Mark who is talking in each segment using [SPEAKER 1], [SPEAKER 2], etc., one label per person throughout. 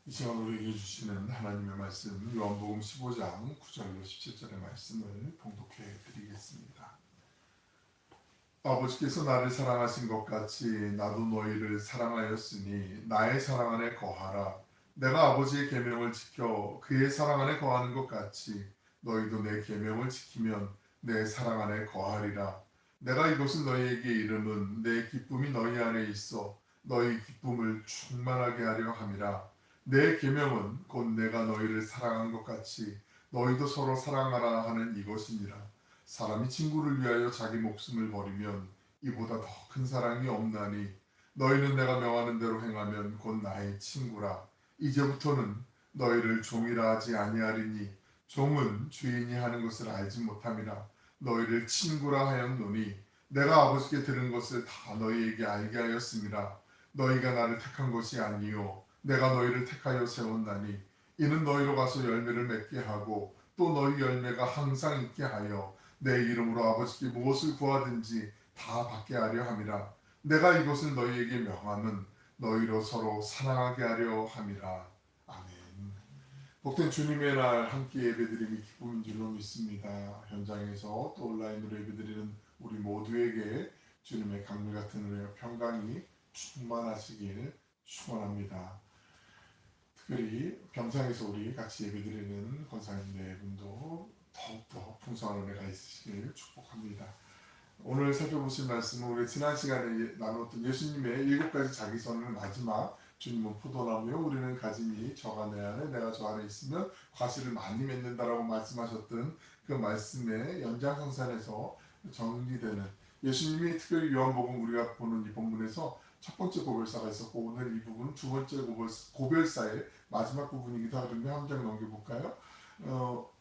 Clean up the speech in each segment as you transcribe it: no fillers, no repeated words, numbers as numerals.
[SPEAKER 1] 이 시간 우리에게 주시는 하나님의 말씀 요한복음 15장 9절로 17절의 말씀을 봉독해 드리겠습니다. 아버지께서 나를 사랑하신 것 같이 나도 너희를 사랑하였으니 나의 사랑 안에 거하라. 내가 아버지의 계명을 지켜 그의 사랑 안에 거하는 것 같이 너희도 내 계명을 지키면 내 사랑 안에 거하리라. 내가 이것을 너희에게 이름은 내 기쁨이 너희 안에 있어 너희 기쁨을 충만하게 하려 함이라. 내 계명은 곧 내가 너희를 사랑한 것 같이 너희도 서로 사랑하라 하는 이것이니라. 사람이 친구를 위하여 자기 목숨을 버리면 이보다 더 큰 사랑이 없나니 너희는 내가 명하는 대로 행하면 곧 나의 친구라. 이제부터는 너희를 종이라 하지 아니하리니 종은 주인이 하는 것을 알지 못함이라. 너희를 친구라 하였노니 내가 아버지께 들은 것을 다 너희에게 알게 하였음이라. 너희가 나를 택한 것이 아니요 내가 너희를 택하여 세웠나니 이는 너희로 가서 열매를 맺게 하고 또 너희 열매가 항상 있게 하여 내 이름으로 아버지께 무엇을 구하든지 다 받게 하려 함이라. 내가 이것을 너희에게 명함은 너희로 서로 사랑하게 하려 함이라. 아멘. 복된 주님의 날 함께 예배드림이 기쁨인 줄로 믿습니다. 현장에서 또 온라인으로 예배드리는 우리 모두에게 주님의 강물 같은 은혜와 평강이 충만하시길 축원합니다. 특별히 병상에서 우리 같이 예배드리는 권사님 네 분도 더욱더 풍성한 은혜가 있으시길 축복합니다. 오늘 살펴보실 말씀은 우리 지난 시간에 나눴던 예수님의 7가지 자기선을 마지막 주님은 포도나무요 우리는 가지니 저가 내 안에 내가 저 안에 있으면 과실을 많이 맺는다라고 말씀하셨던 그 말씀의 연장선상에서 정리되는 예수님이 특별히 요한복음 우리가 보는 이 본문에서 첫 번째 고별사가 있었고 오늘 이 부분은 두 번째 고별사의 마지막 부분이기도 하는데 한 장 넘겨볼까요?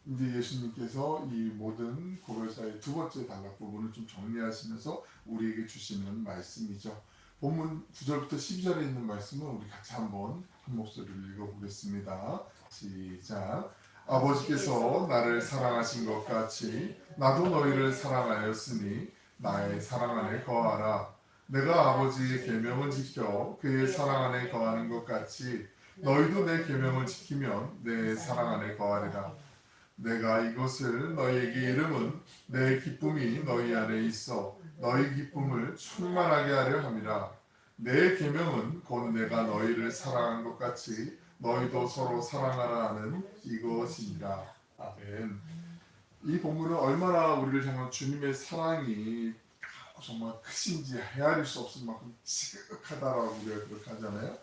[SPEAKER 1] 이제 예수님께서 이 모든 고별사의 두 번째 단락 부분을 좀 정리하시면서 우리에게 주시는 말씀이죠. 본문 9절부터 12절에 있는 말씀은 우리 같이 한번 한 목소리를 읽어보겠습니다. 시작. 아버지께서 나를 사랑하신 것 같이 나도 너희를 사랑하였으니 나의 사랑 안에 거하라. 내가 아버지의 계명을 지켜 그의 사랑 안에 거하는 것 같이 너희도 내 계명을 지키면 내 사랑 안에 거하리라. 내가 이것을 너희에게 이름은 내 기쁨이 너희 안에 있어 너희 기쁨을 충만하게 하려 함이라. 내 계명은 곧 내가 너희를 사랑한 것 같이 너희도 서로 사랑하라 하는 이것이니라. 아멘. 이 본문은 얼마나 우리를 향한 주님의 사랑이 정말 크신지 헤아릴 수 없을 만큼 지극하다라고 우리가 그렇게 하잖아요.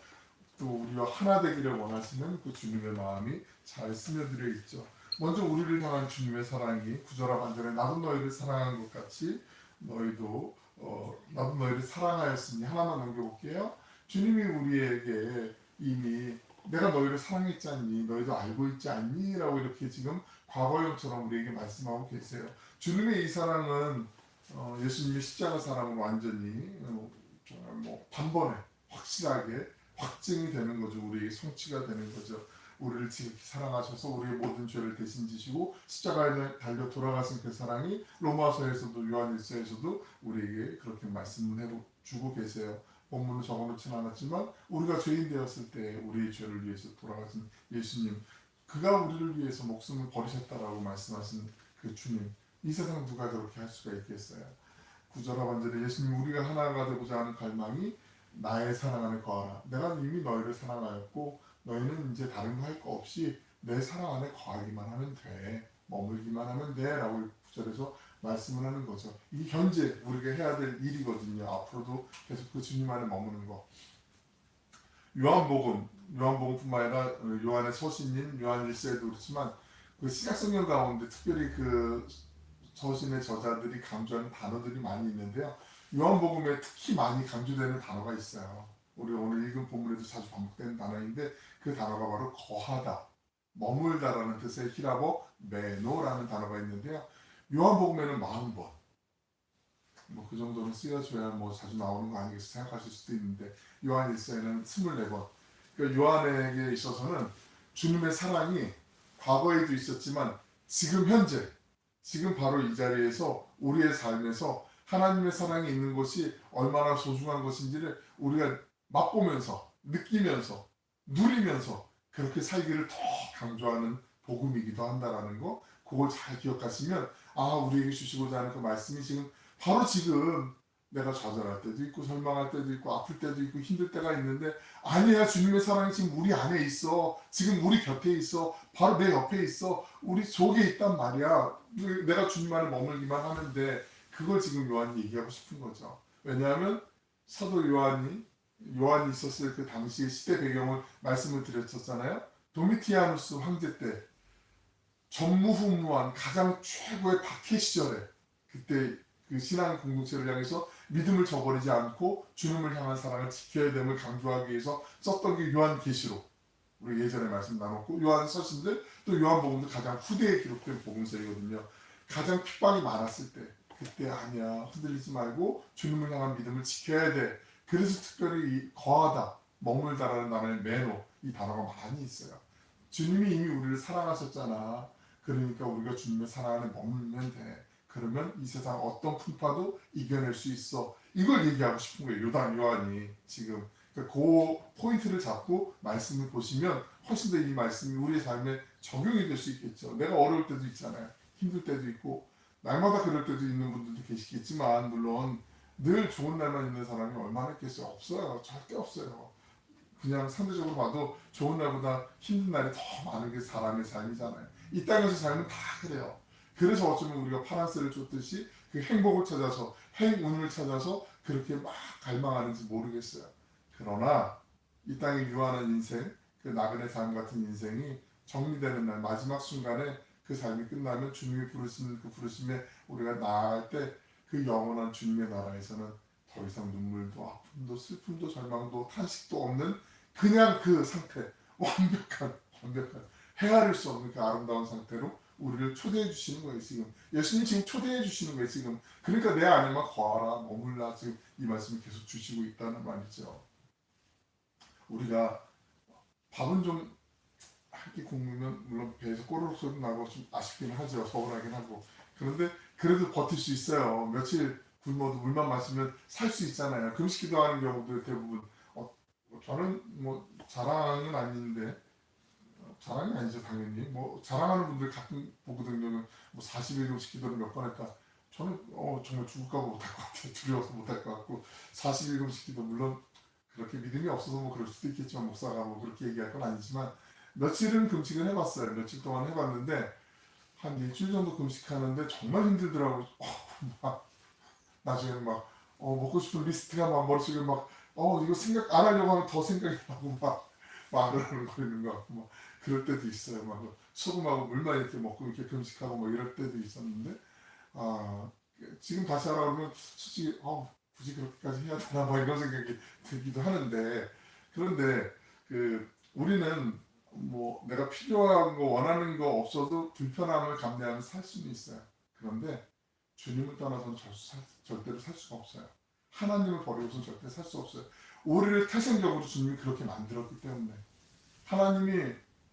[SPEAKER 1] 또 우리와 하나 되기를 원하시는 그 주님의 마음이 잘 스며들어 있죠. 먼저 우리를 향한 주님의 사랑이 구절과 반절에 나도 너희를 사랑한 것 같이 너희도 나도 너희를 사랑하였으니 하나만 넘겨볼게요. 주님이 우리에게 이미 내가 너희를 사랑했지 않니? 너희도 알고 있지 않니? 라고 이렇게 지금 과거형처럼 우리에게 말씀하고 계세요. 주님의 이 사랑은 예수님의 십자가 사랑으로 완전히 정말 단번에 확실하게 확증이 되는 거죠. 우리에게 성취가 되는 거죠. 우리를 지극히 사랑하셔서 우리의 모든 죄를 대신 지시고 십자가에 달려 돌아가신 그 사랑이 로마서에서도 요한일서에서도 우리에게 그렇게 말씀을 해주고 계세요. 본문은 적어놓지는 않았지만 우리가 죄인 되었을 때 우리의 죄를 위해서 돌아가신 예수님, 그가 우리를 위해서 목숨을 버리셨다라고 말씀하신 그 주님, 이 세상 누가 그렇게 할 수가 있겠어요. 구절과 반절에 예수님 우리가 하나가 되고자 하는 갈망이 나의 사랑 안에 거하라. 내가 이미 너희를 사랑하였고 너희는 이제 다른 거 할 거 없이 내 사랑 안에 거하기만 하면 돼. 머물기만 하면 돼. 라고 구절에서 말씀을 하는 거죠. 이게 현재 우리가 해야 될 일이거든요. 앞으로도 계속 그 주님 안에 머무는 거. 요한복음뿐만 아니라 요한의 서신인 요한일서에도 그렇지만 그 신약성경 가운데 특별히 그 서신의 저자들이 강조하는 단어들이 많이 있는데요. 요한복음에 특히 많이 강조되는 단어가 있어요. 우리 오늘 읽은 본문에도 자주 반복되는 단어인데 그 단어가 바로 거하다, 머물다라는 뜻의 히라보 메노라는 단어가 있는데요. 요한복음에는 40번, 그 정도는 쓰여줘야 자주 나오는 거 아니겠어 생각하실 수도 있는데 요한일서에는 24번. 그러니까 요한에게 있어서는 주님의 사랑이 과거에도 있었지만 지금 현재, 지금 바로 이 자리에서 우리의 삶에서 하나님의 사랑이 있는 것이 얼마나 소중한 것인지를 우리가 맛보면서 느끼면서 누리면서 그렇게 살기를 더 강조하는 복음이기도 한다라는 거, 그걸 잘 기억하시면 우리에게 주시고자 하는 그 말씀이 지금 바로 지금 내가 좌절할 때도 있고 절망할 때도 있고 아플 때도 있고 힘들 때가 있는데, 아니야, 주님의 사랑이 지금 우리 안에 있어. 지금 우리 곁에 있어. 바로 내 옆에 있어. 우리 속에 있단 말이야. 내가 주님 안에 머물기만 하면 돼. 그걸 지금 요한이 얘기하고 싶은 거죠. 왜냐하면 사도 요한이 있었을 그 당시의 시대 배경을 말씀을 드렸었잖아요. 도미티아누스 황제 때 전무후무한 가장 최고의 박해 시절에, 그때 그 신앙 공동체를 향해서 믿음을 저버리지 않고 주님을 향한 사랑을 지켜야 됨을 강조하기 위해서 썼던 게 요한계시록, 우리 예전에 말씀 나눴고, 요한서신들 또 요한복음도 가장 후대에 기록된 복음서이거든요. 가장 핍박이 많았을 때, 그때 아니야, 흔들리지 말고 주님을 향한 믿음을 지켜야 돼. 그래서 특별히 이 거하다, 머물다라는 단어의 매너, 이 단어가 많이 있어요. 주님이 이미 우리를 사랑하셨잖아. 그러니까 우리가 주님의 사랑 안에 머물면 돼. 그러면 이 세상 어떤 풍파도 이겨낼 수 있어. 이걸 얘기하고 싶은 거예요. 요한이 지금. 그러니까 그 포인트를 잡고 말씀을 보시면 훨씬 더 이 말씀이 우리의 삶에 적용이 될 수 있겠죠. 내가 어려울 때도 있잖아요. 힘들 때도 있고 날마다 그럴 때도 있는 분들도 계시겠지만, 물론 늘 좋은 날만 있는 사람이 얼마나 있겠어요? 없어요. 절대 없어요. 그냥 상대적으로 봐도 좋은 날보다 힘든 날이 더 많은 게 사람의 삶이잖아요. 이 땅에서 삶은 다 그래요. 그래서 어쩌면 우리가 파란새를 쫓듯이 그 행복을 찾아서, 행운을 찾아서 그렇게 막 갈망하는지 모르겠어요. 그러나 이 땅에 유한한 인생, 그 나그네 삶 같은 인생이 정리되는 날, 마지막 순간에 그 삶이 끝나면 주님이 부르시는 그 부르심에 우리가 나아갈 때, 그 영원한 주님의 나라에서는 더 이상 눈물도 아픔도 슬픔도 절망도 탄식도 없는 그냥 그 상태, 완벽한 헤아릴 수 없는 그 아름다운 상태로 우리를 초대해 주시는 거예요. 지금 예수님 지금 초대해 주시는 거예요. 지금 그러니까 내 안에만 거하라, 머물라, 지금 이 말씀을 계속 주시고 있다는 말이죠. 우리가 밥은 좀 한 끼 굶으면 물론 배에서 꼬르륵 소리 나고 좀 아쉽긴 하죠. 서운하긴 하고. 그런데 그래도 버틸 수 있어요. 며칠 굶어도 물만 마시면 살 수 있잖아요. 금식 기도하는 경우도 대부분, 저는 뭐 자랑은 아닌데, 자랑이 아니죠 당연히. 뭐 자랑하는 분들 가끔 보거든요. 뭐 40일 금식 기도를 몇 번 했다. 저는 정말 죽을까 봐 못할 것 같아요. 두려워서 못할 것 같고, 40일 금식 기도 물론 그렇게 믿음이 없어서 뭐 그럴 수도 있겠지만, 목사가 뭐 그렇게 얘기할 건 아니지만, 며칠은 금식을 해봤어요. 며칠 동안 해봤는데 한 일주일 정도 금식하는데 정말 힘들더라고요. 막 나중에 막 먹고 싶은 리스트가 막 머릿속에 막 이거 생각 안 하려고 하면 더 생각이 나고 막 거리는 것 같고 막 그럴 때도 있어요. 막 소금하고 물만 이렇게 먹고 이렇게 금식하고 뭐 이럴 때도 있었는데, 아 지금 다시 하라면 솔직히 굳이 그렇게까지 해야 되나 뭐 이런 생각이 들기도 하는데, 그런데 우리는 뭐 내가 필요한 거 원하는 거 없어도 불편함을 감내하면서 살 수는 있어요. 그런데 주님을 떠나서는 절대로 살 수가 없어요. 하나님을 버리고서는 절대 살 수 없어요. 우리를 태생적으로 주님이 그렇게 만들었기 때문에. 하나님이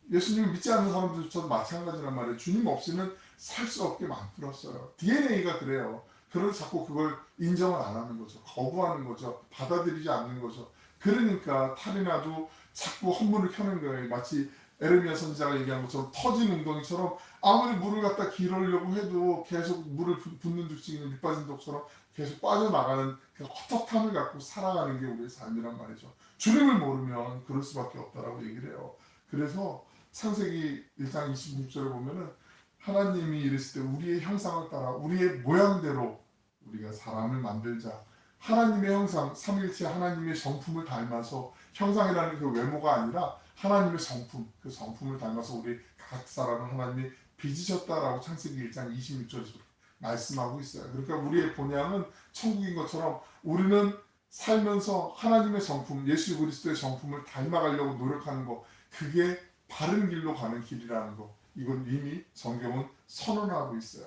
[SPEAKER 1] 예수님을 믿지 않는 사람들조차도 마찬가지란 말이에요. 주님 없이는 살 수 없게 만들었어요. DNA가 그래요. 그래서 자꾸 그걸 인정을 안 하는 거죠. 거부하는 거죠. 받아들이지 않는 거죠. 그러니까 탈이 나도 자꾸 헛물을 켜는 거예요. 마치 에르미야 선지자가 얘기한 것처럼 터진 웅덩이처럼, 아무리 물을 갖다 기르려고 해도 계속 물을 붓는 죽지는 밑빠진 독처럼 계속 빠져나가는 그 헛헛함을 갖고 살아가는 게 우리의 삶이란 말이죠. 주님을 모르면 그럴 수밖에 없다라고 얘기를 해요. 그래서 창세기 1장 26절에 보면은 하나님이 이랬을 때 우리의 형상을 따라 우리의 모양대로 우리가 사람을 만들자. 하나님의 형상, 삼위일체 하나님의 성품을 닮아서, 형상이라는 그 외모가 아니라 하나님의 성품, 그 성품을 닮아서 우리 각 사람을 하나님이 빚으셨다라고 창세기 1장 26절에서 말씀하고 있어요. 그러니까 우리의 본향은 천국인 것처럼 우리는 살면서 하나님의 성품, 예수 그리스도의 성품을 닮아가려고 노력하는 거, 그게 바른 길로 가는 길이라는 거, 이건 이미 성경은 선언하고 있어요.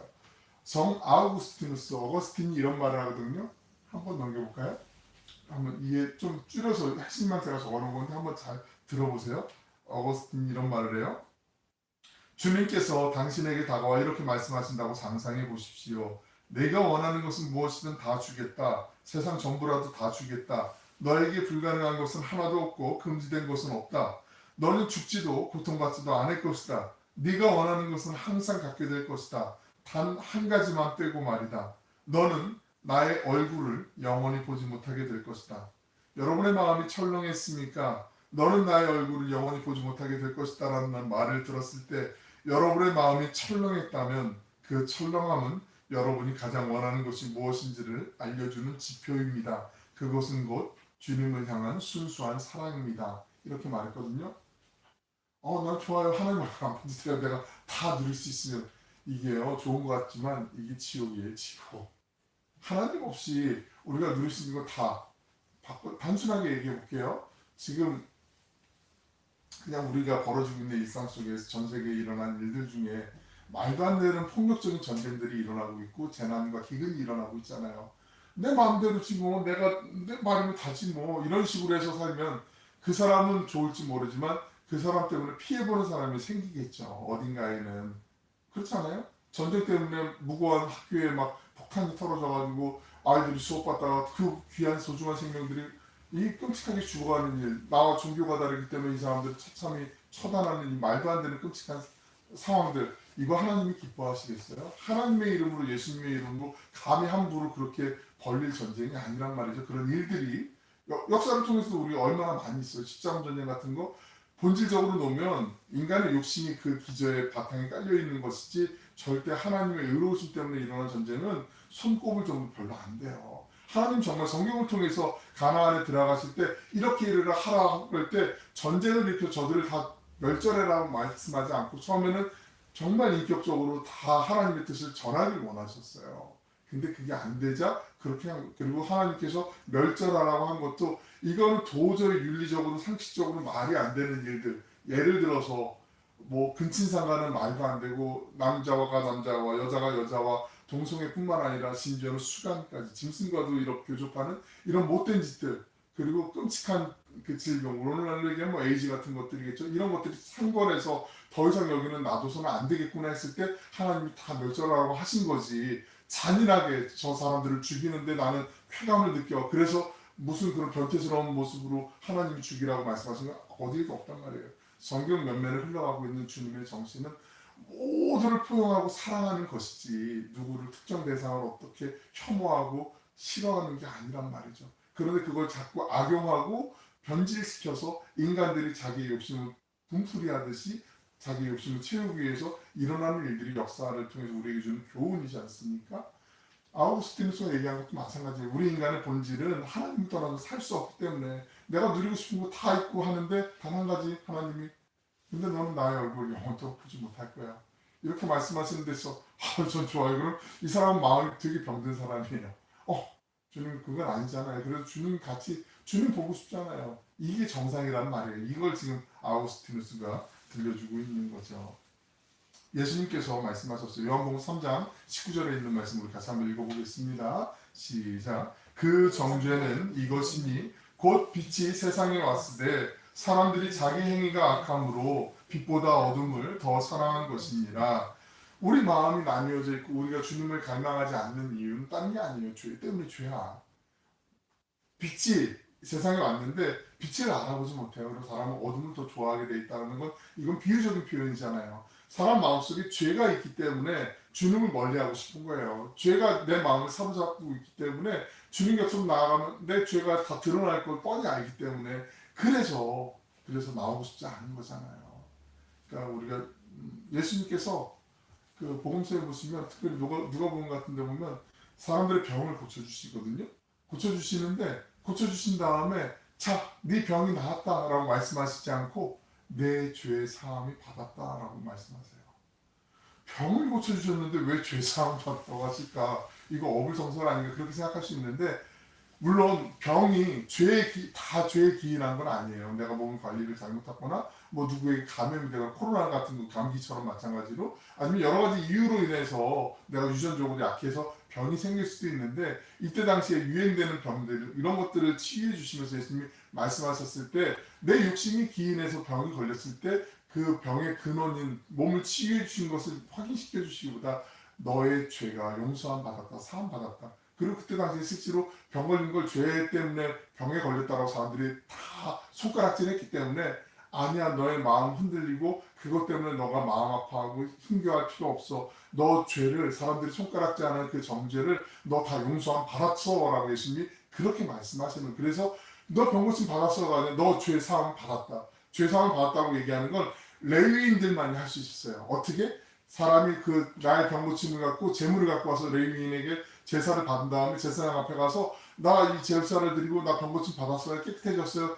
[SPEAKER 1] 성 아우구스티누스, 어거스틴이 이런 말을 하거든요. 한번 넘겨볼까요? 한번 이해 좀 줄여서 핵심만 제가 적어놓은 건데 한번 잘 들어보세요. 어거스틴이 이런 말을 해요. 주님께서 당신에게 다가와 이렇게 말씀하신다고 상상해 보십시오. 내가 원하는 것은 무엇이든 다 주겠다. 세상 전부라도 다 주겠다. 너에게 불가능한 것은 하나도 없고 금지된 것은 없다. 너는 죽지도 고통받지도 않을 것이다. 네가 원하는 것은 항상 갖게 될 것이다. 단 한 가지만 빼고 말이다. 너는 나의 얼굴을 영원히 보지 못하게 될 것이다. 여러분의 마음이 철렁했습니까? 너는 나의 얼굴을 영원히 보지 못하게 될 것이다 라는 말을 들었을 때 여러분의 마음이 철렁했다면 그 철렁함은 여러분이 가장 원하는 것이 무엇인지를 알려주는 지표입니다. 그것은 곧 주님을 향한 순수한 사랑입니다. 이렇게 말했거든요. 난 좋아요. 하나님 말씀 안 받으세요. 내가 다 누릴 수 있으면 이게요. 좋은 것 같지만 이게 지옥이에요. 지옥. 하나님 없이 우리가 누릴 수 있는 거 다 단순하게 얘기해 볼게요. 지금 그냥 우리가 벌어지고 있는 일상 속에서 전 세계에 일어난 일들 중에 말도 안 되는 폭력적인 전쟁들이 일어나고 있고 재난과 기근이 일어나고 있잖아요. 내 마음대로지 뭐 내가 내 말이면 다지 뭐 이런 식으로 해서 살면 그 사람은 좋을지 모르지만 그 사람 때문에 피해보는 사람이 생기겠죠. 어딘가에는. 그렇잖아요. 전쟁 때문에 무고한 학교에 막 폭탄이 떨어져가지고 아이들이 수업받다가 그 귀한 소중한 생명들이 이 끔찍하게 죽어가는 일, 나와 종교가 다르기 때문에 이 사람들 처참히 처단하는 이 말도 안 되는 끔찍한 상황들, 이거 하나님이 기뻐하시겠어요? 하나님의 이름으로, 예수님의 이름으로 감히 함부로 그렇게 벌릴 전쟁이 아니란 말이죠. 그런 일들이 역사를 통해서 우리 얼마나 많이 있어요. 십자군 전쟁 같은 거 본질적으로 놓으면 인간의 욕심이 그 기저에 바탕에 깔려 있는 것이지 절대 하나님의 의로우심 때문에 일어난 전쟁은 손꼽을 정도 별로 안 돼요. 하나님 정말 성경을 통해서 가나안에 들어가실 때 이렇게 일을 하라 할 때 전쟁을 일으켜 저들을 다 멸절해라고 말씀하지 않고 처음에는 정말 인격적으로 다 하나님의 뜻을 전하길 원하셨어요. 근데 그게 안 되자 그렇게 그리고 하나님께서 멸절하라고 한 것도 이거는 도저히 윤리적으로 상식적으로 말이 안 되는 일들. 예를 들어서 뭐 근친상간은 말도 안 되고 남자가 남자와 여자가 여자와 동성애뿐만 아니라 심지어는 수간까지 짐승과도 이렇게 교접하는 이런 못된 짓들, 그리고 끔찍한 그 질병, 오늘날로 얘기하면 뭐 에이즈 같은 것들이겠죠. 이런 것들이 상벌해서 더 이상 여기는 놔둬서는 안 되겠구나 했을 때 하나님이 다 멸절하라고 하신 거지. 잔인하게 저 사람들을 죽이는데 나는 쾌감을 느껴. 그래서 무슨 그런 변태스러운 모습으로 하나님이 죽이라고 말씀하신 건 어디에도 없단 말이에요. 성경 면면을 흘러가고 있는 주님의 정신은 모두를 포용하고 사랑하는 것이지 누구를 특정 대상을 어떻게 혐오하고 싫어하는 게 아니란 말이죠. 그런데 그걸 자꾸 악용하고 변질시켜서 인간들이 자기의 욕심을 분풀이하듯이 자기 욕심을 채우기 위해서 일어나는 일들이 역사를 통해서 우리에게 주는 교훈이지 않습니까? 아우구스티누스가 얘기한 것도 마찬가지예요. 우리 인간의 본질은 하나님 떠나서 살 수 없기 때문에 내가 누리고 싶은 거 다 있고 하는데 단 한 가지 하나님이 근데 너는 나의 얼굴을 영원토록 보지 못할 거야. 이렇게 말씀하시는 데서 전 좋아요. 그럼 이 사람은 마음이 되게 병든 사람이에요. 주님 그건 아니잖아요. 그래서 주님 같이 주님 보고 싶잖아요. 이게 정상이란 말이에요. 이걸 지금 아우구스티누스가 들려주고 있는 거죠. 예수님께서 말씀하셨어요. 요한복음 3장 19절에 있는 말씀을 같이 한번 읽어보겠습니다. 시작. 그 정죄는 이것이니 곧 빛이 세상에 왔을 때 사람들이 자기 행위가 악함으로 빛보다 어둠을 더 사랑한 것이니라. 우리 마음이 나뉘어져 있고 우리가 주님을 갈망하지 않는 이유는 다른 게 아니에요. 죄 때문에 죄야. 빛이 세상에 왔는데 빛을 알아보지 못해요. 그래서 사람은 어둠을 더 좋아하게 돼 있다는 건 이건 비유적인 표현이잖아요. 사람 마음속에 죄가 있기 때문에 주님을 멀리하고 싶은 거예요. 죄가 내 마음을 사로잡고 있기 때문에 주님 곁으로 나아가면 내 죄가 다 드러날 걸 뻔히 알기 때문에 그래서 나오고 싶지 않은 거잖아요. 그러니까 우리가 예수님께서 그 복음서에 보시면 특별히 누가복음 같은 데 보면 사람들의 병을 고쳐주시거든요. 고쳐주신 다음에 자, 네 병이 나았다라고 말씀하시지 않고 내 죄 사함이 받았다라고 말씀하세요. 병을 고쳐주셨는데 왜 죄 사함 받았다고 하실까? 이거 어불성설 아닌가 그렇게 생각할 수 있는데 물론 병이 다 죄에 기인한 건 아니에요. 내가 몸 관리를 잘못했거나 뭐 누구에게 감염이 되거나 코로나 같은 거 감기처럼 마찬가지로 아니면 여러 가지 이유로 인해서 내가 유전적으로 약해서 병이 생길 수도 있는데 이때 당시에 유행되는 병들 이런 것들을 치유해 주시면서 예수님이 말씀하셨을 때 내 욕심이 기인해서 병이 걸렸을 때 그 병의 근원인 몸을 치유해 주신 것을 확인시켜 주시기보다 너의 죄가 용서함 받았다 사함 받았다 그리고 그때 당시에 실제로 병 걸린 걸 죄 때문에 병에 걸렸다고 사람들이 다 손가락질했기 때문에 아니야, 너의 마음 흔들리고 그것 때문에 너가 마음 아파하고 힘겨워할 필요 없어. 너 죄를, 사람들이 손가락질 하는 그 정죄를 너 다 용서함 받았어 라고 예수님이 그렇게 말씀하시는. 그래서 너 병 고침 받았어가 아니라 너 죄 사함 받았다. 죄 사함 받았다고 얘기하는 건 레위인들만이 할 수 있어요. 어떻게? 사람이 그 나의 병 고침을 갖고 재물을 갖고 와서 레위인에게 제사를 받은 다음에 제사장 앞에 가서 나 이 제사를 드리고 나 병 고침 받았어요. 깨끗해졌어요.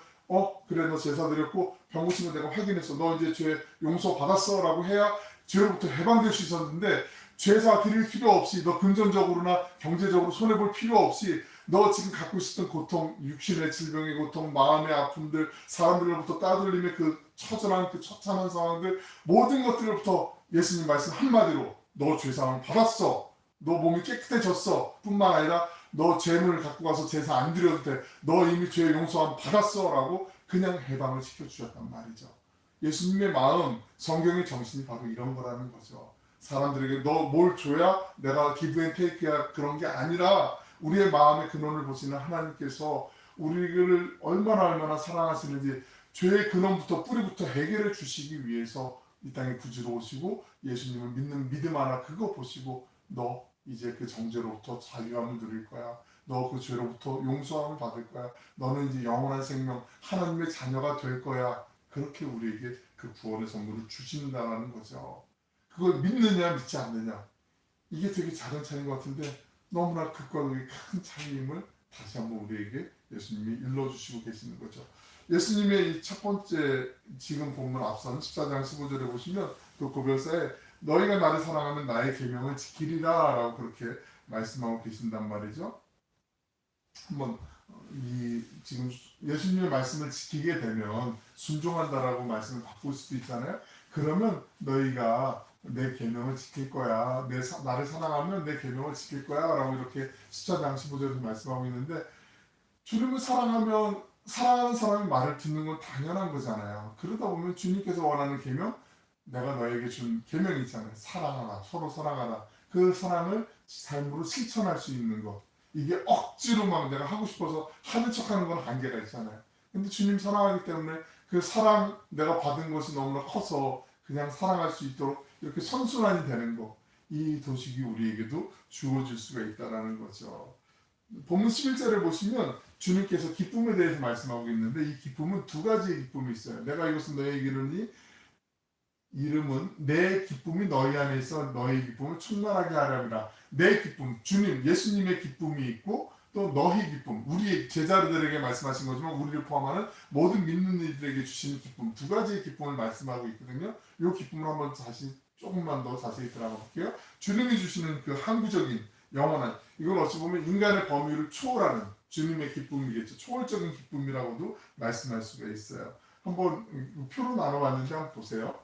[SPEAKER 1] 그래, 너 제사 드렸고 병 고침을 내가 확인했어. 너 이제 죄 용서 받았어 라고 해야 죄로부터 해방될 수 있었는데, 죄사 드릴 필요 없이, 너 금전적으로나 경제적으로 손해볼 필요 없이 너 지금 갖고 있었던 고통, 육신의 질병의 고통, 마음의 아픔들, 사람들로부터 따돌림의 그 처절한 그 처참한 상황들, 모든 것들로부터 예수님 말씀 한마디로 너 죄사함을 받았어. 너 몸이 깨끗해졌어. 뿐만 아니라 너 죄물을 갖고 가서 제사 안 드려도 돼. 너 이미 죄 용서함 받았어. 라고 그냥 해방을 시켜주셨단 말이죠. 예수님의 마음, 성경의 정신이 바로 이런 거라는 거죠. 사람들에게 너 뭘 줘야 내가 기브 앤 테이크야, 그런 게 아니라 우리의 마음의 근원을 보시는 하나님께서 우리를 얼마나 사랑하시는지 죄의 근원부터 뿌리부터 해결해 주시기 위해서 이 땅에 구주로 오시고 예수님을 믿는 믿음 하나 그거 보시고 너 이제 그 정죄로부터 자유함을 누릴 거야. 너 그 죄로부터 용서함을 받을 거야. 너는 이제 영원한 생명 하나님의 자녀가 될 거야. 그렇게 우리에게 그 구원의 선물을 주신다는 거죠. 그걸 믿느냐 믿지 않느냐, 이게 되게 작은 차이인 것 같은데 너무나 극과 극의 큰 차이임을 다시 한번 우리에게 예수님이 일러주시고 계시는 거죠. 예수님의 이 첫 번째 지금 본문 앞선 14장 15절에 보시면 그 고별사에 너희가 나를 사랑하면 나의 계명을 지키리라 라고 그렇게 말씀하고 계신단 말이죠. 한번 이 지금 예수님의 말씀을 지키게 되면 순종한다라고 말씀을 바꿀 수도 있잖아요. 그러면 너희가 내 계명을 지킬 거야. 나를 사랑하면 내 계명을 지킬 거야 라고 이렇게 14장 15절에서 말씀하고 있는데, 주님을 사랑하면 사랑하는 사람이 말을 듣는 건 당연한 거잖아요. 그러다 보면 주님께서 원하는 계명, 내가 너에게 준 계명이 있잖아요. 사랑하라, 서로 사랑하라. 그 사랑을 삶으로 실천할 수 있는 것. 이게 억지로 막 내가 하고 싶어서 하는 척하는 건 한계가 있잖아요. 근데 주님 사랑하기 때문에 그 사랑 내가 받은 것이 너무나 커서 그냥 사랑할 수 있도록 이렇게 선순환이 되는 거, 이 도식이 우리에게도 주어질 수가 있다는 거죠. 본문 11절을 보시면 주님께서 기쁨에 대해서 말씀하고 있는데, 이 기쁨은 두 가지의 기쁨이 있어요. 내가 이것은 너에게 이르니 이름은 내 기쁨이 너희 안에 있어 너희 기쁨을 충만하게 하려니라. 내 기쁨, 주님 예수님의 기쁨이 있고 또 너희 기쁨, 우리 제자들에게 말씀하신 거지만 우리를 포함하는 모든 믿는 이들에게 주시는 기쁨, 두 가지의 기쁨을 말씀하고 있거든요. 이 기쁨을 한번 다시 조금만 더 자세히 들어가 볼게요. 주님이 주시는 그 항구적인 영원한, 이걸 어찌 보면 인간의 범위를 초월하는 주님의 기쁨이겠죠. 초월적인 기쁨이라고도 말씀할 수가 있어요. 한번 표로 나눠봤는데 한번 보세요.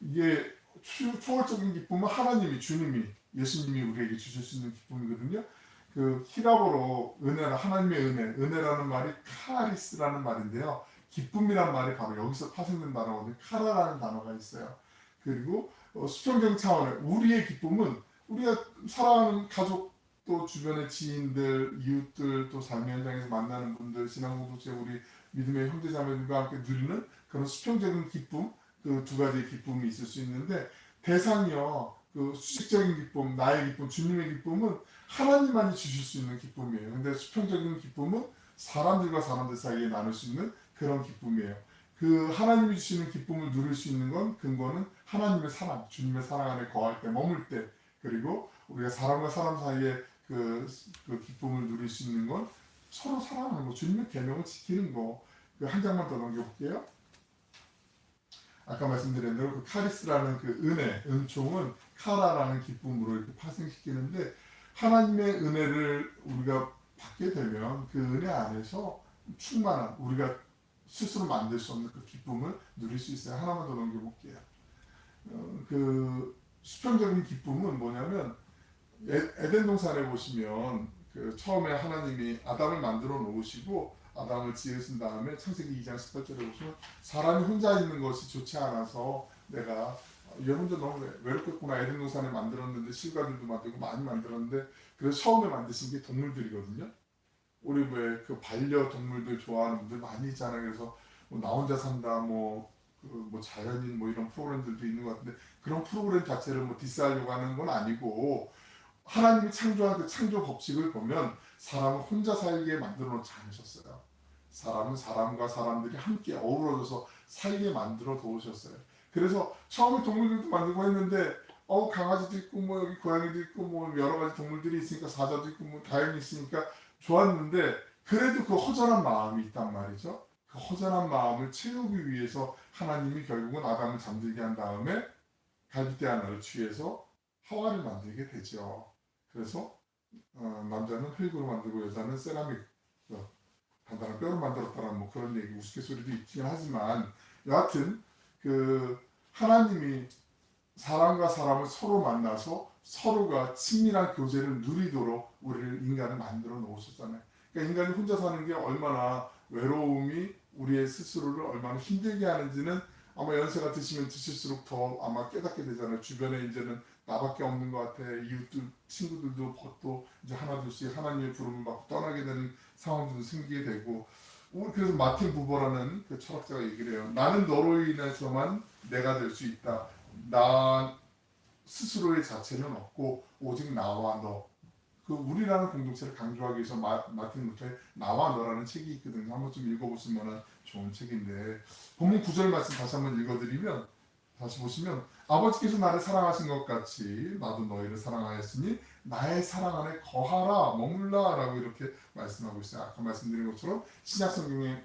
[SPEAKER 1] 이게 초월적인 기쁨은 하나님이, 주님이, 예수님이 우리에게 주실 수 있는 기쁨이거든요. 그 히라보로 은혜라, 하나님의 은혜라는 말이 카리스라는 말인데요. 기쁨이란 말이 바로 여기서 파생된 단어거든요. 카라라는 단어가 있어요. 그리고 수평적 차원의 우리의 기쁨은 우리가 사랑하는 가족, 또 주변의 지인들, 이웃들, 또 삶의 현장에서 만나는 분들, 신앙 공동체 우리 믿음의 형제자매들과 함께 누리는 그런 수평적인 기쁨, 그 두 가지의 기쁨이 있을 수 있는데, 대상이요, 그 수직적인 기쁨, 나의 기쁨, 주님의 기쁨은 하나님만이 주실 수 있는 기쁨이에요. 근데 수평적인 기쁨은 사람들과 사람들 사이에 나눌 수 있는 그런 기쁨이에요. 그 하나님이 주시는 기쁨을 누릴 수 있는 건 근거는 하나님의 사랑, 주님의 사랑 안에 거할 때, 머물 때, 그리고 우리가 사람과 사람 사이에 그 기쁨을 누릴 수 있는 건 서로 사랑하는 거, 주님의 계명을 지키는 거. 그 한 장만 더 넘겨볼게요. 아까 말씀드린 대로 그 카리스라는 그 은혜, 은총은 카라라는 기쁨으로 이렇게 파생시키는데, 하나님의 은혜를 우리가 받게 되면 그 은혜 안에서 충만한, 우리가 스스로 만들 수 없는 그 기쁨을 누릴 수 있어요. 하나만 더 넘겨볼게요. 그 수평적인 기쁨은 뭐냐면, 에덴 동산에 보시면 그 처음에 하나님이 아담을 만들어 놓으시고 아담을 지으신 다음에 창세기 2장 18절에 보시면 사람이 혼자 있는 것이 좋지 않아서 내가 얘 혼자 너무 외롭겠구나, 에덴 동산에 만들었는데 실과들도 만들고 많이 만들었는데, 그래서 처음에 만드신 게 동물들이거든요. 우리 왜 그 반려동물들 좋아하는 분들 많이 있잖아요. 그래서 뭐 나 혼자 산다, 뭐 뭐 자연인 뭐 이런 프로그램들도 있는 것 같은데 그런 프로그램 자체를 뭐 디스하려고 하는 건 아니고 하나님이 창조한 그 창조 법칙을 보면 사람을 혼자 살게 만들어 놓지 않으셨어요. 사람은 사람과 사람들이 함께 어우러져서 살게 만들어 놓으셨어요. 그래서 처음에 동물들도 만들고 했는데 강아지도 있고 뭐 여기 고양이도 있고 뭐 여러 가지 동물들이 있으니까 사자도 있고 뭐 다양히 있으니까 좋았는데 그래도 그 허전한 마음이 있단 말이죠. 그 허전한 마음을 채우기 위해서 하나님이 결국은 아담을 잠들게 한 다음에 갈빗대 하나를 취해서 하와를 만들게 되죠. 그래서 남자는 흙으로 만들고 여자는 세라믹 단단한 뼈로 만들었다는 뭐 그런 얘기 우스갯소리도 있긴 하지만 여하튼 그 하나님이 사람과 사람을 서로 만나서 서로가 친밀한 교제를 누리도록 우리를 인간을 만들어 놓으셨잖아요. 그러니까 인간이 혼자 사는 게 얼마나 외로움이 우리의 스스로를 얼마나 힘들게 하는지는 아마 연세가 드시면 드실수록 더 아마 깨닫게 되잖아요. 주변에 이제는 나밖에 없는 것 같아. 이웃들, 친구들도 또 이제 하나둘씩 하나님의 부름을 받고 떠나게 되는 상황들도 생기게 되고 그래서 마틴 부버라는 그 철학자가 얘기를 해요. 나는 너로 인해서만 내가 될 수 있다. 나 스스로의 자체는 없고 오직 나와 너. 그 우리라는 공동체를 강조하기 위해서 마틴 루터의 나와 너라는 책이 있거든요. 한번 좀 읽어보실 만한 좋은 책인데 본문 9절 말씀 다시 한번 읽어드리면 다시 보시면 아버지께서 나를 사랑하신 것 같이 나도 너희를 사랑하였으니 나의 사랑 안에 거하라 머물라 라고 이렇게 말씀하고 있어요. 아까 말씀드린 것처럼 신약성경에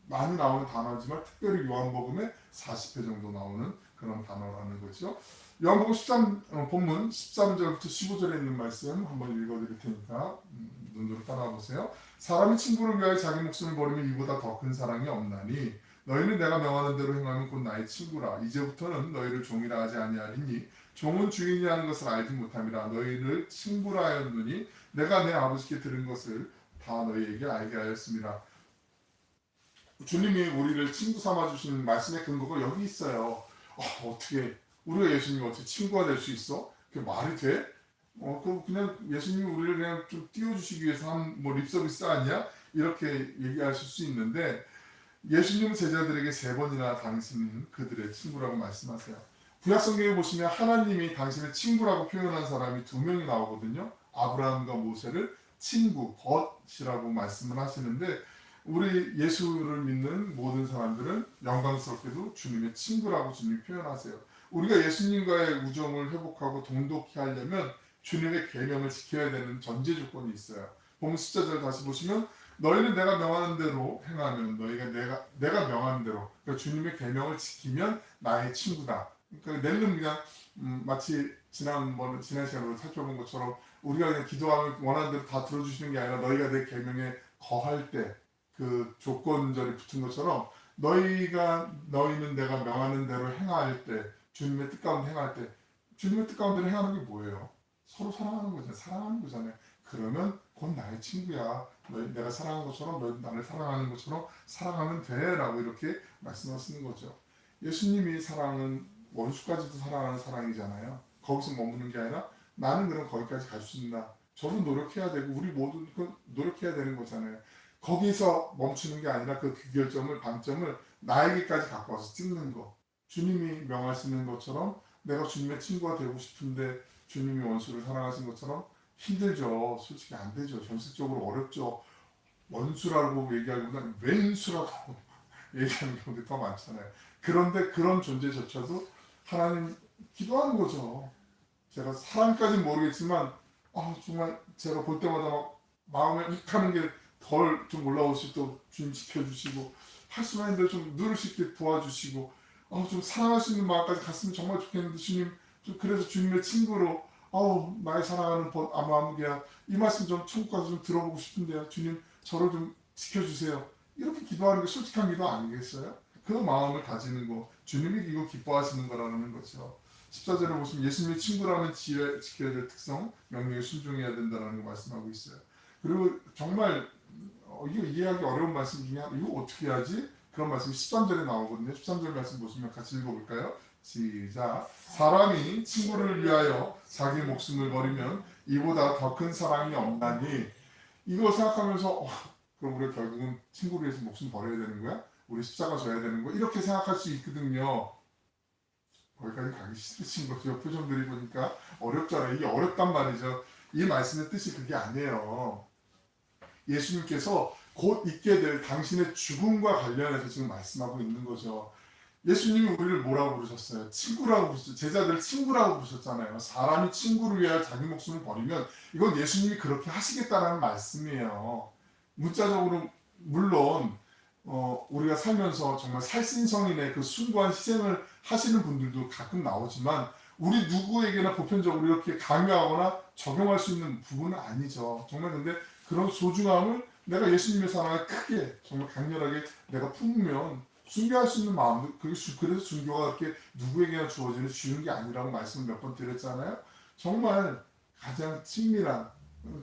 [SPEAKER 1] 많이 나오는 단어지만 특별히 요한복음에 40회 정도 나오는 그런 단어라는 거죠. 요한복음 13 본문 13절부터 15절에 있는 말씀 한번 읽어드릴 테니까 눈으로 따라와 보세요. 사람이 친구를 위하여 자기 목숨을 버리면 이보다 더 큰 사랑이 없나니 너희는 내가 명하는 대로 행하면 곧 나의 친구라. 이제부터는 너희를 종이라 하지 아니하리니 종은 주인이 하는 것을 알지 못함이라. 너희를 친구라 하였느니 내가 내 아버지께 들은 것을 다 너희에게 알게 하였습니다. 주님이 우리를 친구 삼아 주신 말씀의 근거가 여기 있어요. 어떻게 우리가 예수님 어떻게 친구가 될 수 있어? 그게 말이 돼? 그냥 예수님이 우리를 그냥 좀 띄워주시기 위해서 한 뭐 립서비스 아니야? 이렇게 얘기하실 수 있는데 예수님은 제자들에게 3번이나 당신은 그들의 친구라고 말씀하세요. 구약성경에 보시면 하나님이 당신의 친구라고 표현한 사람이 2명이 나오거든요. 아브라함과 모세를 친구, 벗이라고 말씀을 하시는데 우리 예수를 믿는 모든 사람들은 영광스럽게도 주님의 친구라고 주님이 표현하세요. 우리가 예수님과의 우정을 회복하고 동독히 하려면 주님의 계명을 지켜야 되는 전제 조건이 있어요. 보면 14절 다시 보시면 너희는 내가 명하는 대로 행하면 너희가 내가 명하는 대로 그러니까 주님의 계명을 지키면 나의 친구다. 그러니까 내는 그냥 마치 지난 시간으로 살펴본 것처럼 우리가 그냥 기도하면 원하는 대로 다 들어주시는 게 아니라 너희가 내 계명에 거할 때 그 조건절이 붙은 것처럼 너희는 내가 명하는 대로 행할 때 주님의 뜻 가운데 행할 때 주님의 뜻 가운데 행하는 게 뭐예요? 서로 사랑하는 거잖아요. 사랑하는 거잖아요. 그러면 곧 나의 친구야. 내가 사랑하는 것처럼 너희도 나를 사랑하는 것처럼 사랑하면 돼 라고 이렇게 말씀하시는 거죠. 예수님이 사랑은 원수까지도 사랑하는 사랑이잖아요. 거기서 머무는 게 아니라 나는 그럼 거기까지 갈 수 있나. 저도 노력해야 되고 우리 모두 노력해야 되는 거잖아요. 거기서 멈추는 게 아니라 그 귀결점을 방점을 나에게까지 갖고 와서 찍는 거. 주님이 명하시는 것처럼 내가 주님의 친구가 되고 싶은데 주님이 원수를 사랑하신 것처럼 힘들죠. 솔직히 안 되죠. 현실적으로 어렵죠. 원수라고 얘기하기보다는 왼수라고 얘기하는 경우도 더 많잖아요. 그런데 그런 존재조차도 하나님 기도하는 거죠. 제가 사람까지는 모르겠지만 정말 제가 볼 때마다 막 마음에 욱하는 게 덜 좀 올라올 수 있도록 주님 지켜주시고 할 수만 있는데 좀 누를 수 있게 도와주시고 좀 사랑할 수 있는 마음까지 갔으면 정말 좋겠는데 주님 좀 그래서 주님의 친구로 나의 사랑하는 아무개야 이 말씀 좀 천국 가서 좀 들어보고 싶은데요. 주님 저를 좀 지켜주세요. 이렇게 기도하는 게 솔직한 기도 아니겠어요? 그 마음을 가지는 거 주님이 이거 기뻐하시는 거라는 거죠. 14절에 보시면 예수님의 친구라면 지켜야 될 특성 명령에 순종해야 된다는 거 말씀하고 있어요. 그리고 정말 이거 이해하기 어려운 말씀 중에 이거 어떻게 하지? 그런 말씀이 13절에 나오거든요. 13절 말씀 보시면 같이 읽어볼까요? 시작. 사람이 친구를 위하여 자기 목숨을 버리면 이보다 더 큰 사랑이 없나니 이거 생각하면서 그럼 우리가 결국은 친구를 위해서 목숨 버려야 되는 거야? 우리 십자가 져야 되는 거 이렇게 생각할 수 있거든요. 거기까지 가기 싫으신 거죠. 표정들이 보니까 어렵잖아요. 이게 어렵단 말이죠. 이 말씀의 뜻이 그게 아니에요. 예수님께서 곧 있게 될 당신의 죽음과 관련해서 지금 말씀하고 있는 거죠. 예수님이 우리를 뭐라고 부르셨어요? 친구라고 부르셨죠. 제자들 친구라고 부르셨잖아요. 사람이 친구를 위하여 자기 목숨을 버리면 이건 예수님이 그렇게 하시겠다라는 말씀이에요. 문자적으로 물론 우리가 살면서 정말 살신성인의 그 숭고한 희생을 하시는 분들도 가끔 나오지만 우리 누구에게나 보편적으로 이렇게 강요하거나 적용할 수 있는 부분은 아니죠. 정말 근데 그런 소중함을 내가 예수님의 사랑을 크게 정말 강렬하게 내가 품으면 순교할 수 있는 마음도 그래서 순교가 그렇게 누구에게나 주어지는 쉬운 게 아니라고 말씀을 몇 번 드렸잖아요. 정말 가장 친밀한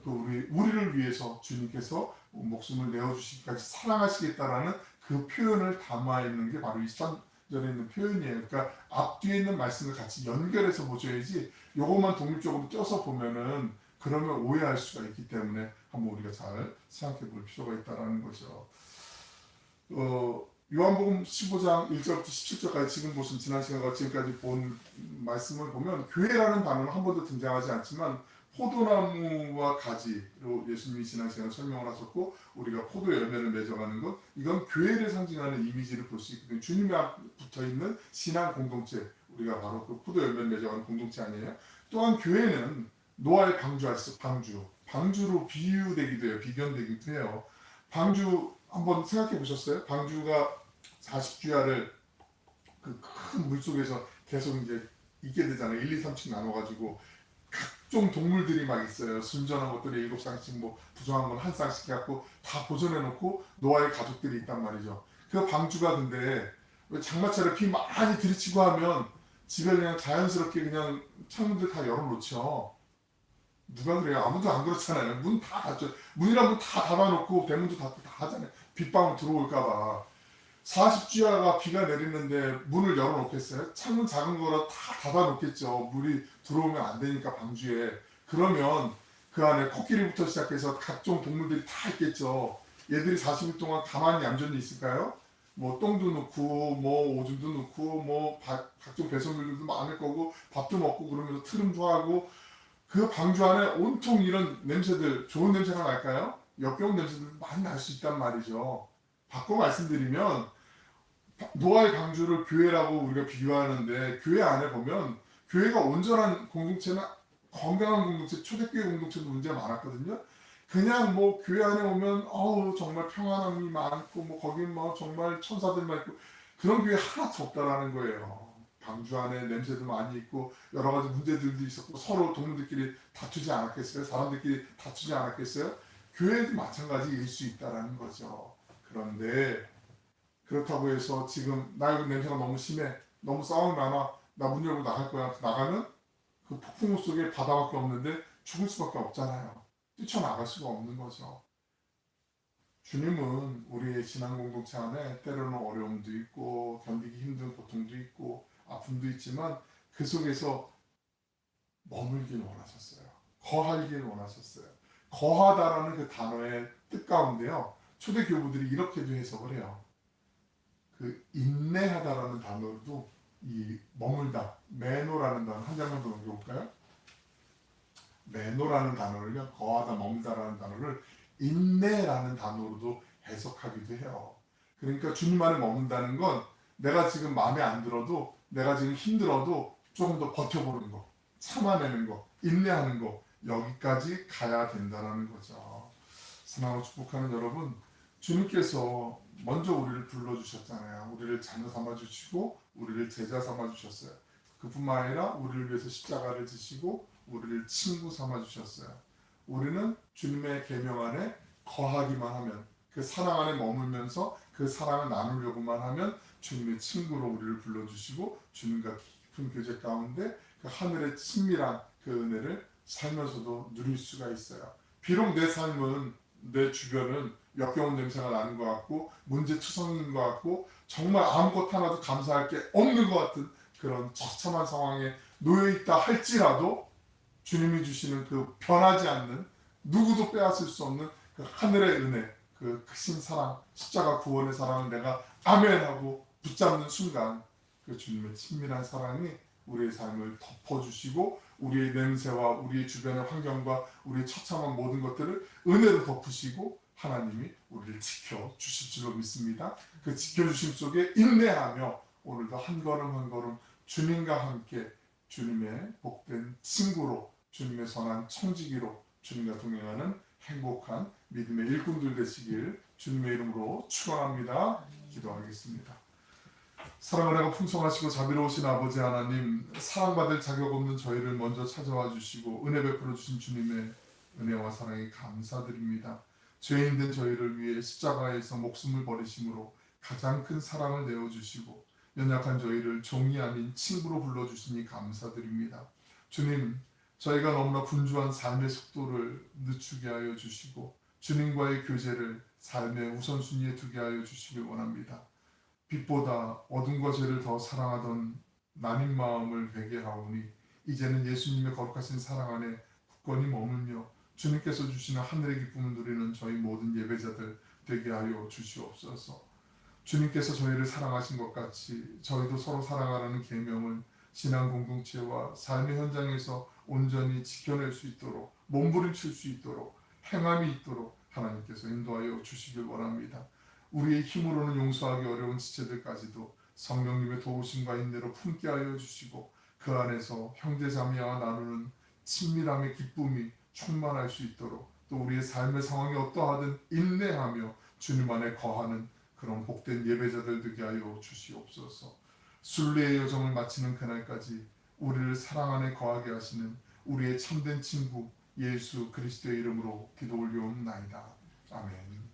[SPEAKER 1] 또 우리를 위해서 주님께서 목숨을 내어주시기까지 사랑하시겠다라는 그 표현을 담아 있는 게 바로 23절에 있는 표현이에요. 그러니까 앞뒤에 있는 말씀을 같이 연결해서 보셔야지 요것만 독립적으로 껴서 보면은 그러면 오해할 수가 있기 때문에 한번 우리가 잘 생각해 볼 필요가 있다라는 거죠. 요한복음 15장 1절부터 17절까지 지금 보신 지난 시간과 지금까지 본 말씀을 보면 교회라는 단어는 한 번도 등장하지 않지만 포도나무와 가지로 예수님이 지난 시간에 설명을 하셨고 우리가 포도 열매를 맺어가는 것 이건 교회를 상징하는 이미지를 볼 수 있거든요. 주님 앞에 붙어있는 신앙 공동체 우리가 바로 그 포도 열매를 맺어가는 공동체 아니에요. 또한 교회는 노아의 방주 아시죠? 방주로 비유되기도 해요. 비견되기도 해요. 방주 한번 생각해 보셨어요? 방주가 40주야를 그 큰 물속에서 계속 이제 있게 되잖아요. 1, 2, 3층 나눠가지고 각종 동물들이 막 있어요. 순전한 것들이 7쌍씩 뭐 부정한 건 한 쌍씩 해갖고 다 보존해 놓고 노아의 가족들이 있단 말이죠. 그 방주가 근데 장마철에 비 많이 들이치고 하면 집에 그냥 자연스럽게 그냥 창문들 다 열어놓죠. 누가 그래요? 아무도 안 그렇잖아요. 문 다 닫죠. 문이랑 문 다 닫아놓고 대문도 닫고 다 하잖아요. 빗방울 들어올까봐. 40주야가 비가 내리는데 문을 열어놓겠어요? 창문 작은 거라 다 닫아놓겠죠. 물이 들어오면 안 되니까 방주에. 그러면 그 안에 코끼리부터 시작해서 각종 동물들이 다 있겠죠. 얘들이 40일 동안 가만히 얌전히 있을까요? 뭐 똥도 넣고 뭐 오줌도 넣고 뭐 각종 배설물들도 많을 거고 밥도 먹고 그러면서 트름도 하고 그 방주 안에 온통 이런 냄새들 좋은 냄새가 날까요? 역겨운 냄새들 많이 날 수 있단 말이죠. 바꿔 말씀드리면 노아의 방주를 교회라고 우리가 비유하는데 교회 안에 보면 교회가 온전한 공동체나 건강한 공동체, 초대교회 공동체도 문제가 많았거든요. 그냥 뭐 교회 안에 오면 정말 평안함이 많고 뭐 거긴 뭐 정말 천사들만 있고 그런 교회 하나도 없다라는 거예요. 방주 안에 냄새도 많이 있고 여러 가지 문제들도 있었고 서로 동물들끼리 다투지 않았겠어요? 사람들끼리 다투지 않았겠어요? 교회도 마찬가지일 수 있다라는 거죠. 그런데 그렇다고 해서 지금 나 여기 냄새가 너무 심해 너무 싸움이 많아 나 문 열고 나갈 거야 나가면 그 폭풍우 속에 바다밖에 없는데 죽을 수밖에 없잖아요. 뛰쳐나갈 수가 없는 거죠. 주님은 우리의 신앙 공동체 안에 때로는 어려움도 있고 견디기 힘든 고통도 있고 아픔도 있지만 그 속에서 머물길 원하셨어요. 거하길 원하셨어요. 거하다라는 그 단어의 뜻 가운데요. 초대 교부들이 이렇게도 해석을 해요. 그 인내하다라는 단어도 이 머물다, 매노라는 단어 한 장만 더 넘겨볼까요? 매노라는 단어를요, 거하다, 머물다라는 단어를 인내라는 단어로도 해석하기도 해요. 그러니까 주님 안에 머문다는 건 내가 지금 마음에 안 들어도 내가 지금 힘들어도 조금 더 버텨보는 거, 참아내는 거, 인내하는 거 여기까지 가야 된다는 거죠. 사랑하고 축복하는 여러분, 주님께서 먼저 우리를 불러주셨잖아요. 우리를 자녀 삼아주시고 우리를 제자 삼아주셨어요. 그뿐만 아니라 우리를 위해서 십자가를 지시고 우리를 친구 삼아주셨어요. 우리는 주님의 계명 안에 거하기만 하면 그 사랑 안에 머물면서 그 사랑을 나누려고만 하면 주님의 친구로 우리를 불러주시고 주님과 깊은 교제 가운데 그 하늘의 친밀한 그 은혜를 살면서도 누릴 수가 있어요. 비록 내 삶은 내 주변은 역겨운 냄새가 나는 것 같고 문제투성인 것 같고 정말 아무것 하나도 감사할 게 없는 것 같은 그런 처참한 상황에 놓여있다 할지라도 주님이 주시는 그 변하지 않는 누구도 빼앗을 수 없는 그 하늘의 은혜 그 크신 사랑 십자가 구원의 사랑을 내가 아멘하고 붙잡는 순간 그 주님의 친밀한 사랑이 우리의 삶을 덮어주시고 우리의 냄새와 우리의 주변의 환경과 우리의 처참한 모든 것들을 은혜로 덮으시고 하나님이 우리를 지켜주실 줄로 믿습니다. 그 지켜주심 속에 인내하며 오늘도 한 걸음 한 걸음 주님과 함께 주님의 복된 친구로 주님의 선한 청지기로 주님과 동행하는 행복한 믿음의 일꾼들 되시길 주님의 이름으로 축원합니다. 기도하겠습니다. 사랑을 하고 풍성하시고 자비로우신 아버지 하나님, 사랑받을 자격 없는 저희를 먼저 찾아와 주시고 은혜 베풀어 주신 주님의 은혜와 사랑에 감사드립니다. 죄인된 저희를 위해 십자가에서 목숨을 버리심으로 가장 큰 사랑을 내어주시고 연약한 저희를 종이 아닌 친구로 불러주시니 감사드립니다. 주님, 저희가 너무나 분주한 삶의 속도를 늦추게 하여 주시고 주님과의 교제를 삶의 우선순위에 두게 하여 주시길 원합니다. 빛보다 어둠과 죄를 더 사랑하던 나님 마음을 회개하오니 이제는 예수님의 거룩하신 사랑 안에 굳건히 머물며 주님께서 주시는 하늘의 기쁨을 누리는 저희 모든 예배자들 되게 하여 주시옵소서. 주님께서 저희를 사랑하신 것 같이 저희도 서로 사랑하라는 계명을 신앙 공동체와 삶의 현장에서 온전히 지켜낼 수 있도록 몸부림칠 수 있도록 행함이 있도록 하나님께서 인도하여 주시길 원합니다. 우리의 힘으로는 용서하기 어려운 지체들까지도 성령님의 도우심과 인내로 품게 하여 주시고 그 안에서 형제자매와 나누는 친밀함의 기쁨이 충만할 수 있도록 또 우리의 삶의 상황이 어떠하든 인내하며 주님 안에 거하는 그런 복된 예배자들 되게 하여 주시옵소서. 순례의 여정을 마치는 그날까지 우리를 사랑 안에 거하게 하시는 우리의 참된 친구 예수 그리스도의 이름으로 기도 올려옵나이다. 아멘.